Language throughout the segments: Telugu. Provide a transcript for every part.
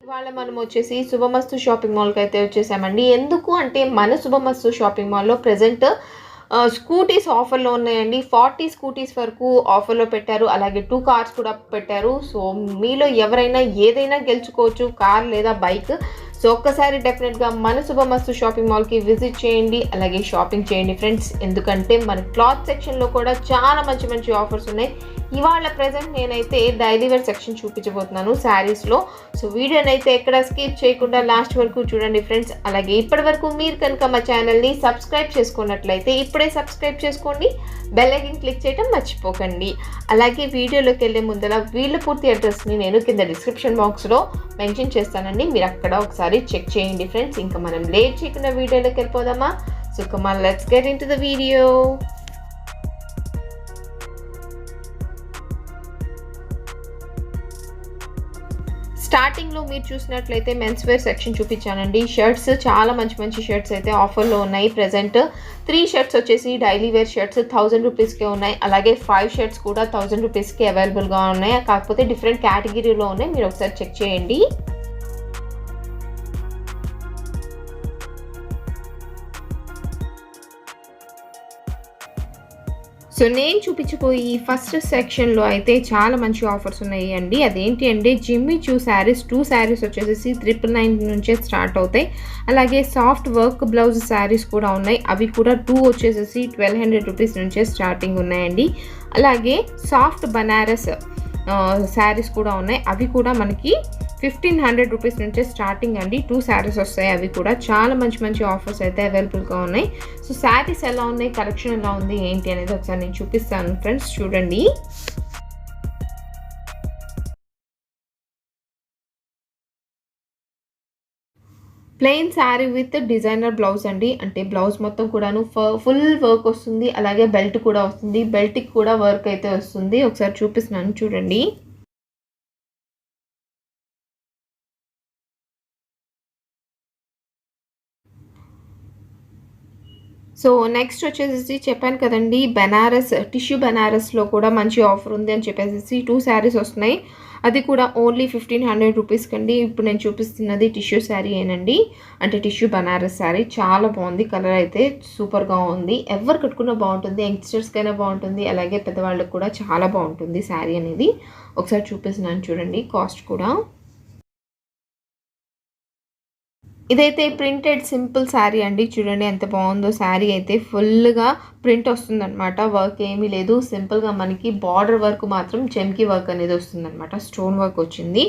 ఇవాళ మనం వచ్చేసి శుభమస్తు షాపింగ్ మాల్కి అయితే వచ్చేసామండి. ఎందుకు అంటే మన శుభమస్తు షాపింగ్ మాల్లో ప్రెజెంట్ స్కూటీస్ ఆఫర్లో ఉన్నాయండి. 40 స్కూటీస్ వరకు ఆఫర్లో పెట్టారు. అలాగే 2 కార్స్ కూడా పెట్టారు. సో మీలో ఎవరైనా ఏదైనా గెలుచుకోవచ్చు, కార్ లేదా బైక్. సో ఒక్కసారి డెఫినెట్గా మన శుభమస్తు షాపింగ్ మాల్కి విజిట్ చేయండి, అలాగే షాపింగ్ చేయండి ఫ్రెండ్స్. ఎందుకంటే మన క్లాత్ సెక్షన్లో కూడా చాలా మంచి మంచి ఆఫర్స్ ఉన్నాయి. ఇవాళ ప్రెజెంట్ నేనైతే డైలీ వేర్ సెక్షన్ చూపించబోతున్నాను శారీస్లో. సో వీడియోని అయితే ఎక్కడ స్కిప్ చేయకుండా లాస్ట్ వరకు చూడండి ఫ్రెండ్స్. అలాగే ఇప్పటి వరకు మీరు కనుక మా ఛానల్ని సబ్స్క్రైబ్ చేసుకున్నట్లయితే ఇప్పుడే సబ్స్క్రైబ్ చేసుకోండి, బెల్ ఐకాన్ క్లిక్ చేయడం మర్చిపోకండి. అలాగే వీడియోలోకి వెళ్ళే ముందర వీళ్ళ పూర్తి అడ్రస్ని నేను కింద డిస్క్రిప్షన్ బాక్స్లో మెన్షన్ చేస్తానండి, మీరు అక్కడ ఒకసారి చెక్ చేయండి ఫ్రెండ్స్. ఇంకా మనం లేట్ చేయకుండా వీడియోలోకి వెళ్ళిపోదామా? So come on, let's get into the video. స్టార్టింగ్లో మీరు చూసినట్లయితే మెన్స్ వేర్ సెక్షన్ చూపించానండి. షర్ట్స్ చాలా మంచి మంచి షర్ట్స్ అయితే ఆఫర్లో ఉన్నాయి. ప్రజెంట్ 3 షర్ట్స్ వచ్చేసి డైలీ వేర్ షర్ట్స్ 1000 రూపీస్కే ఉన్నాయి. అలాగే 5 షర్ట్స్ కూడా 1000 రూపీస్కి అవైలబుల్గా ఉన్నాయి. కాకపోతే డిఫరెంట్ కేటగిరీలో ఉన్నాయి, మీరు ఒకసారి చెక్ చేయండి. సో నేను చూపించబోయి ఫస్ట్ సెక్షన్లో అయితే చాలా మంచి ఆఫర్స్ ఉన్నాయి అండి. అదేంటి అంటే జిమ్మి చూ శారీస్ 2 శారీస్ వచ్చేసి 999 నుంచే స్టార్ట్ అవుతాయి. అలాగే సాఫ్ట్ వర్క్ బ్లౌజ్ శారీస్ కూడా ఉన్నాయి, అవి కూడా 2 వచ్చేసి 1200 రూపీస్ నుంచే స్టార్టింగ్ ఉన్నాయండి. అలాగే సాఫ్ట్ బనారస్ శారీస్ కూడా ఉన్నాయి, అవి కూడా మనకి 1500 రూపీస్ నుంచే స్టార్టింగ్ అండి. 2 శారీస్ వస్తాయి, అవి కూడా చాలా మంచి మంచి ఆఫర్స్ అయితే అవైలబుల్గా ఉన్నాయి. సో శారీస్ ఎలా ఉన్నాయి, కలెక్షన్ ఎలా ఉంది ఏంటి అనేది ఒకసారి నేను చూపిస్తాను ఫ్రెండ్స్, చూడండి. Plain sari with designer blouse అండి. అంటే బ్లౌజ్ మొత్తం కూడాను ఫుల్ వర్క్ వస్తుంది, అలాగే బెల్ట్ కూడా వస్తుంది. బెల్ట్కి కూడా వర్క్ అయితే వస్తుంది. ఒకసారి చూపిస్తున్నాను చూడండి. సో నెక్స్ట్ వచ్చేసి చెప్పాను కదండి, బెనారస్ టిష్యూ బెనారస్లో కూడా మంచి ఆఫర్ ఉంది అని చెప్పేసి 2 శారీస్ వస్తున్నాయి. అది కూడా ఓన్లీ 1500 రూపీస్కి అండి. ఇప్పుడు నేను చూపిస్తున్నది టిష్యూ శారీ ఏనండి, అంటే టిష్యూ బెనారస్ శారీ. చాలా బాగుంది, కలర్ అయితే సూపర్గా ఉంది. ఎవరు కట్టుకున్నా బాగుంటుంది, యంగ్స్టర్స్కైనా బాగుంటుంది, అలాగే పెద్దవాళ్ళకి కూడా చాలా బాగుంటుంది శారీ అనేది. ఒకసారి చూపిస్తున్నాను చూడండి. కాస్ట్ కూడా ఇదైతే ప్రింటెడ్ సింపుల్ శారీ అండి. చూడండి ఎంత బాగుందో శారీ అయితే. ఫుల్గా ప్రింట్ వస్తుందన్నమాట, వర్క్ ఏమీ లేదు. సింపుల్గా మనకి బార్డర్ వర్క్ మాత్రం చెమ్కీ వర్క్ అనేది వస్తుందన్నమాట, స్టోన్ వర్క్ వచ్చింది.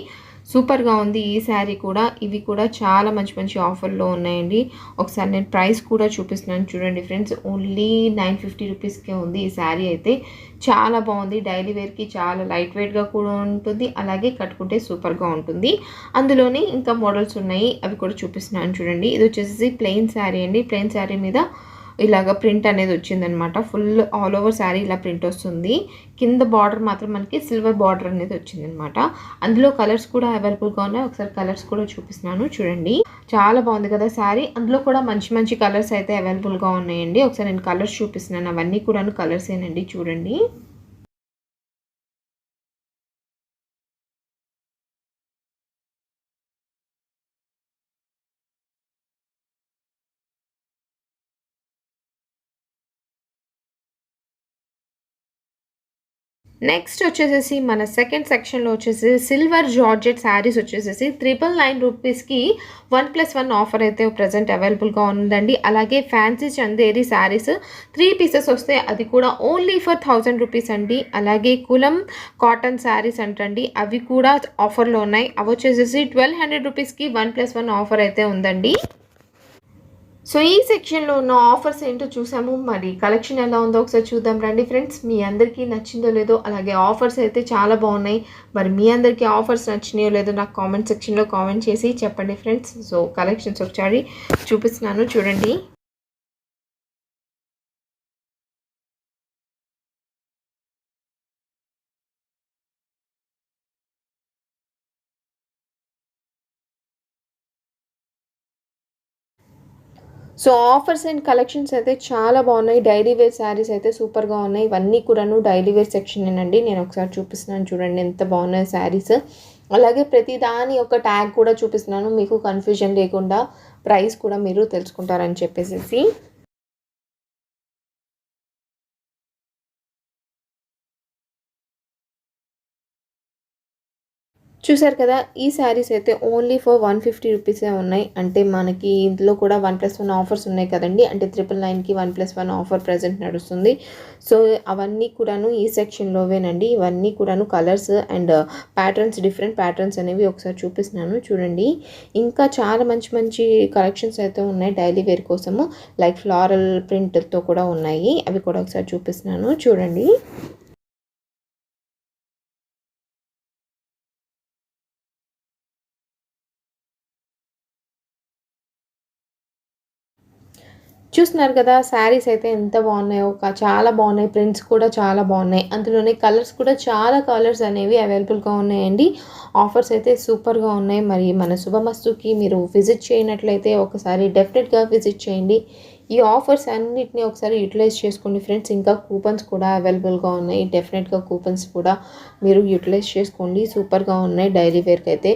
సూపర్గా ఉంది ఈ శారీ కూడా. ఇవి కూడా చాలా మంచి మంచి ఆఫర్లో ఉన్నాయండి. ఒకసారి నేను ప్రైస్ కూడా చూపిస్తున్నాను చూడండి ఫ్రెండ్స్. ఓన్లీ 950 రూపీస్కే ఉంది ఈ శారీ అయితే. చాలా బాగుంది, డైలీ వేర్కి చాలా లైట్ వెయిట్గా కూడా ఉంటుంది, అలాగే కట్టుకుంటే సూపర్గా ఉంటుంది. అందులోనే ఇంకా మోడల్స్ ఉన్నాయి, అవి కూడా చూపిస్తున్నాను చూడండి. ఇది వచ్చేసి ప్లెయిన్ శారీ అండి. ప్లెయిన్ శారీ మీద ఇలాగ ప్రింట్ అనేది వచ్చిందనమాట. ఫుల్ ఆల్ ఓవర్ శారీ ఇలా ప్రింట్ వస్తుంది. కింద బార్డర్ మాత్రం మనకి సిల్వర్ బార్డర్ అనేది వచ్చిందనమాట. అందులో కలర్స్ కూడా అవైలబుల్గా ఉన్నాయి. ఒకసారి కలర్స్ కూడా చూపిస్తున్నాను చూడండి. చాలా బాగుంది కదా శారీ. అందులో కూడా మంచి మంచి కలర్స్ అయితే అవైలబుల్గా ఉన్నాయండి. ఒకసారి నేను కలర్స్ చూపిస్తున్నాను, అవన్నీ కూడా కలర్స్ ఏనండి చూడండి. నెక్స్ట్ వచ్చేసేసి మన సెకండ్ సెక్షన్లో వచ్చేసి సిల్వర్ జార్జెట్ శారీస్ వచ్చేసేసి 999 రూపీస్కి 1+1 ఆఫర్ అయితే ప్రజెంట్ అవైలబుల్గా ఉందండి. అలాగే ఫ్యాన్సీ చందేరి శారీస్ 3 పీసెస్ వస్తాయి, అది కూడా ఓన్లీ ఫర్ 1000 రూపీస్ అండి. అలాగే కులం కాటన్ శారీస్ అంటండి, అవి కూడా ఆఫర్లో ఉన్నాయి. అవి వచ్చేసేసి 1200 రూపీస్కి 1+1 ఆఫర్ అయితే ఉందండి. సో ఈ సెక్షన్లో ఉన్న ఆఫర్స్ ఏంటో చూసాము, మరి కలెక్షన్ ఎలా ఉందో ఒకసారి చూద్దాం రండి ఫ్రెండ్స్. మీ అందరికీ నచ్చిందో లేదో, అలాగే ఆఫర్స్ అయితే చాలా బాగున్నాయి. మరి మీ అందరికీ ఆఫర్స్ నచ్చినాయో లేదో నాకు కామెంట్ సెక్షన్లో కామెంట్ చేసి చెప్పండి ఫ్రెండ్స్. సో కలెక్షన్స్ ఒకసారి చూపిస్తున్నాను చూడండి. సో ఆఫర్స్ అండ్ కలెక్షన్స్ అయితే చాలా బాగున్నాయి. డైలీ వేర్ శారీస్ అయితే సూపర్గా ఉన్నాయి. ఇవన్నీ కూడాను డైలీ వేర్ సెక్షనేనండి. నేను ఒకసారి చూపిస్తున్నాను చూడండి ఎంత బాగున్నాయి శారీస్. అలాగే ప్రతి దాని యొక్క ట్యాగ్ కూడా చూపిస్తున్నాను, మీకు కన్ఫ్యూజన్ లేకుండా ప్రైస్ కూడా మీరు తెలుసుకుంటారని చెప్పేసి. చూసారు కదా, ఈ శారీస్ అయితే ఓన్లీ ఫర్ 150 రూపీసే ఉన్నాయి. అంటే మనకి ఇందులో కూడా 1+1 ఆఫర్స్ ఉన్నాయి కదండి. అంటే 999కి 1+1 ఆఫర్ ప్రజెంట్ నడుస్తుంది. సో అవన్నీ కూడాను ఈ సెక్షన్లోవేనండి. ఇవన్నీ కూడాను colours and patterns, different patterns అనేవి ఒకసారి చూపిస్తున్నాను చూడండి. ఇంకా చాలా మంచి మంచి కలెక్షన్స్ అయితే ఉన్నాయి డైలీ వేర్ కోసము. లైక్ ఫ్లారల్ ప్రింట్తో కూడా ఉన్నాయి, అవి కూడా ఒకసారి చూపిస్తున్నాను చూడండి. చూస్తున్నారు కదా, శారీస్ అయితే ఎంత బాగున్నాయో, చాలా బాగున్నాయి. ప్రింట్స్ కూడా చాలా బాగున్నాయి. అందులోనే కలర్స్ కూడా చాలా కలర్స్ అనేవి అవైలబుల్గా ఉన్నాయండి. ఆఫర్స్ అయితే సూపర్గా ఉన్నాయి. మరి మన శుభమస్తుకి మీరు విజిట్ చేయనట్లయితే ఒకసారి డెఫినెట్గా విజిట్ చేయండి. ఈ ఆఫర్స్ అన్నిటిని ఒకసారి యూటిలైజ్ చేసుకోండి ఫ్రెండ్స్. ఇంకా కూపన్స్ కూడా అవైలబుల్గా ఉన్నాయి. డెఫినెట్గా కూపన్స్ కూడా మీరు యూటిలైజ్ చేసుకోండి. సూపర్గా ఉన్నాయి డైలీ వేర్కి అయితే.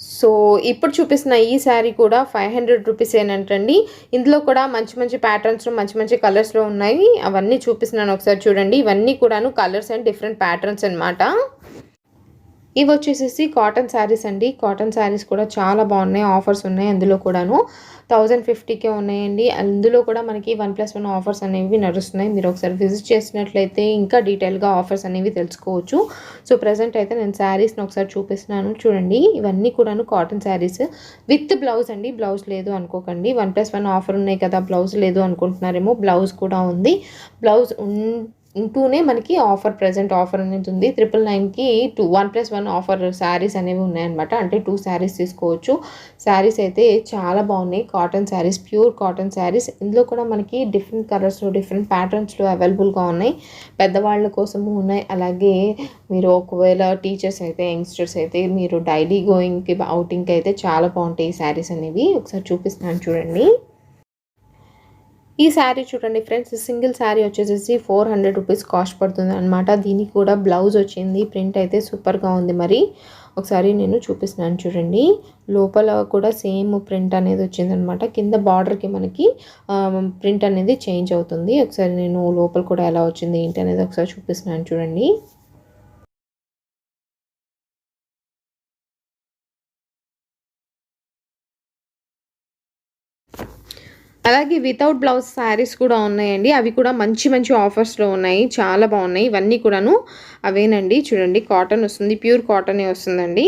సో ఇప్పుడు చూపిస్తున్న ఈ శారీ కూడా 500 రూపీసేనంటండి. ఇందులో కూడా మంచి మంచి ప్యాటర్న్స్లో, మంచి మంచి కలర్స్లో ఉన్నాయి. అవన్నీ చూపిస్తున్నాను ఒకసారి చూడండి. ఇవన్నీ కూడాను కలర్స్ అండ్ డిఫరెంట్ ప్యాటర్న్స్ అనమాట. ఇవి వచ్చేసేసి కాటన్ శారీస్ అండి. కాటన్ శారీస్ కూడా చాలా బాగున్నాయి. ఆఫర్స్ ఉన్నాయి అందులో కూడాను. 1050కే ఉన్నాయండి. అందులో కూడా మనకి 1+1 ఆఫర్స్ అనేవి నడుస్తున్నాయి. మీరు ఒకసారి విజిట్ చేసినట్లయితే ఇంకా డీటెయిల్గా ఆఫర్స్ అనేవి తెలుసుకోవచ్చు. సో ప్రజెంట్ అయితే నేను శారీస్ని ఒకసారి చూపిస్తున్నాను చూడండి. ఇవన్నీ కూడాను కాటన్ శారీస్ విత్ బ్లౌజ్ అండి. బ్లౌజ్ లేదు అనుకోకండి. 1+1 ఆఫర్ ఉన్నాయి కదా, బ్లౌజ్ లేదు అనుకుంటున్నారేమో. బ్లౌజ్ కూడా ఉంది. బ్లౌజ్ ఉంటూనే మనకి ఆఫర్, ప్రజెంట్ ఆఫర్ అనేది ఉంది. 999కి 1+1 ఆఫర్ శారీస్ అనేవి ఉన్నాయన్నమాట. అంటే 2 శారీస్ తీసుకోవచ్చు. శారీస్ అయితే చాలా బాగున్నాయి. Cotton saris, pure cotton saris. ఇందులో కూడా మనకి డిఫరెంట్ కలర్స్లో, డిఫరెంట్ ప్యాటర్న్స్లో అవైలబుల్గా ఉన్నాయి. పెద్దవాళ్ళ కోసము ఉన్నాయి. అలాగే మీరు ఒకవేళ టీచర్స్ అయితే, యంగ్స్టర్స్ అయితే, మీరు డైలీ గోయింగ్కి, అవుటింగ్కి అయితే చాలా బాగుంటాయి ఈ శారీస్ అనేవి. ఒకసారి చూపిస్తున్నాను చూడండి. ఈ శారీ చూడండి ఫ్రెండ్స్, సింగిల్ శారీ వచ్చేసేసి 400 రూపీస్ కాస్ట్ పడుతుంది అనమాట. దీనికి కూడా బ్లౌజ్ వచ్చింది. ప్రింట్ అయితే సూపర్గా ఉంది. మరి ఒకసారి నేను చూపిస్తున్నాను చూడండి. లోపల కూడా సేమ్ ప్రింట్ అనేది వచ్చిందనమాట. కింద బార్డర్కి మనకి ప్రింట్ అనేది చేంజ్ అవుతుంది. ఒకసారి నేను లోపల కూడా ఎలా వచ్చింది ఏంటి అనేది ఒకసారి చూపిస్తున్నాను చూడండి. అలాగే వితౌట్ బ్లౌజ్ శారీస్ కూడా ఉన్నాయండి. అవి కూడా మంచి మంచి ఆఫర్స్లో ఉన్నాయి. చాలా బాగున్నాయి. ఇవన్నీ కూడాను అవేనండి. చూడండి, కాటన్ వస్తుంది, ప్యూర్ కాటనే వస్తుందండి.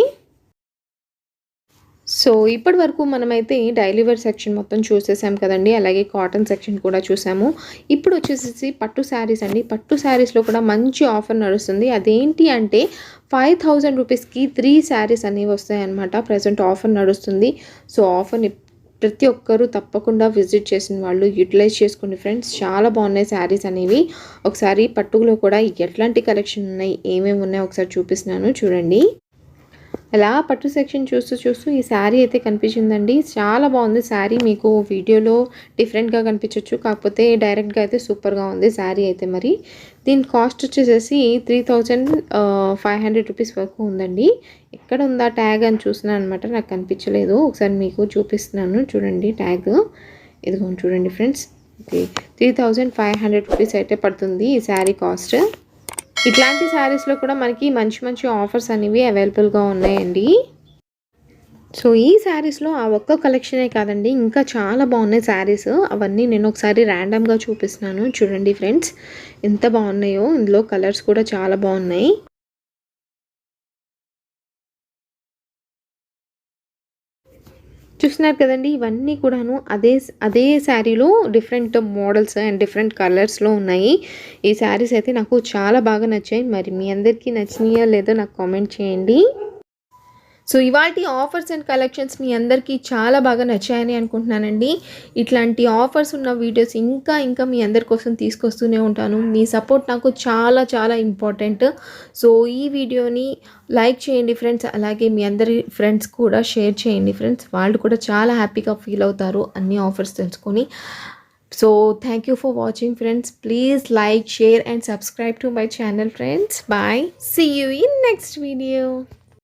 సో ఇప్పటి వరకు మనమైతే డైలీ వేర్ సెక్షన్ మొత్తం చూసేసాం కదండి. అలాగే కాటన్ సెక్షన్ కూడా చూసాము. ఇప్పుడు వచ్చేసేసి పట్టు శారీస్ అండి. పట్టు శారీస్లో కూడా మంచి ఆఫర్ నడుస్తుంది. అదేంటి అంటే 5000 రూపీస్కి 3 శారీస్ అనేవి వస్తాయి అన్నమాట. ప్రజెంట్ ఆఫర్ నడుస్తుంది. సో ఆఫర్ని ప్రతి ఒక్కరూ తప్పకుండా విజిట్ చేసిన వాళ్ళు యూటిలైజ్ చేసుకోండి ఫ్రెండ్స్. చాలా బాగున్నాయి శారీస్ అనేవి. ఒకసారి పట్టులో కూడా ఎట్లాంటి కలెక్షన్ ఉన్నాయి, ఏమేమి ఉన్నాయో ఒకసారి చూపిస్తున్నాను చూడండి. అలా పట్టు సెక్షన్ చూస్తూ చూస్తూ ఈ శారీ అయితే కనిపించిందండి. చాలా బాగుంది శారీ. మీకు వీడియోలో డిఫరెంట్గా కనిపించవచ్చు, కాకపోతే డైరెక్ట్గా అయితే సూపర్గా ఉంది శారీ అయితే. మరి దీని కాస్ట్ వచ్చేసేసి 3500 రూపీస్ వరకు ఉందండి. ఎక్కడ ఉందా ట్యాగ్ అని చూస్తున్నాను అనమాట, నాకు కనిపించలేదు. ఒకసారి మీకు చూపిస్తున్నాను చూడండి ట్యాగ్. ఇదిగోండి చూడండి ఫ్రెండ్స్. ఓకే, 3500 రూపీస్ అయితే పడుతుంది ఈ శారీ కాస్ట్. ఇట్లాంటి శారీస్లో కూడా మనకి మంచి మంచి ఆఫర్స్ అనేవి అవైలబుల్గా ఉన్నాయండి. సో ఈ శారీస్లో ఆ ఒక్క కలెక్షనే కాదండి, ఇంకా చాలా బాగున్నాయి శారీస్. అవన్నీ నేను ఒకసారి ర్యాండమ్గా చూపిస్తున్నాను చూడండి ఫ్రెండ్స్. ఎంత బాగున్నాయో. ఇందులో కలర్స్ కూడా చాలా బాగున్నాయి. చూస్తున్నారు కదండి, ఇవన్నీ కూడాను అదే శారీలో డిఫరెంట్ మోడల్స్ అండ్ డిఫరెంట్ కలర్స్లో ఉన్నాయి. ఈ శారీస్ అయితే నాకు చాలా బాగా నచ్చాయి. మరి మీ అందరికీ నచ్చినాయో లేదో నాకు కామెంట్ చేయండి. సో ఇవాల్టి ఆఫర్స్ అండ్ కలెక్షన్స్ మీ అందరికీ చాలా బాగా నచ్చాయని అనుకుంటున్నానండి. ఇట్లాంటి ఆఫర్స్ ఉన్న వీడియోస్ ఇంకా ఇంకా మీ అందరి కోసం తీసుకొస్తూనే ఉంటాను. మీ సపోర్ట్ నాకు చాలా చాలా ఇంపార్టెంట్. సో ఈ వీడియోని లైక్ చేయండి ఫ్రెండ్స్. అలాగే మీ అందరి ఫ్రెండ్స్ కూడా షేర్ చేయండి ఫ్రెండ్స్. వాళ్ళు కూడా చాలా హ్యాపీగా ఫీల్ అవుతారు అన్ని ఆఫర్స్ తెలుసుకొని. So thank you for watching friends. Please like, share and subscribe to my channel friends. Bye. See you in next video.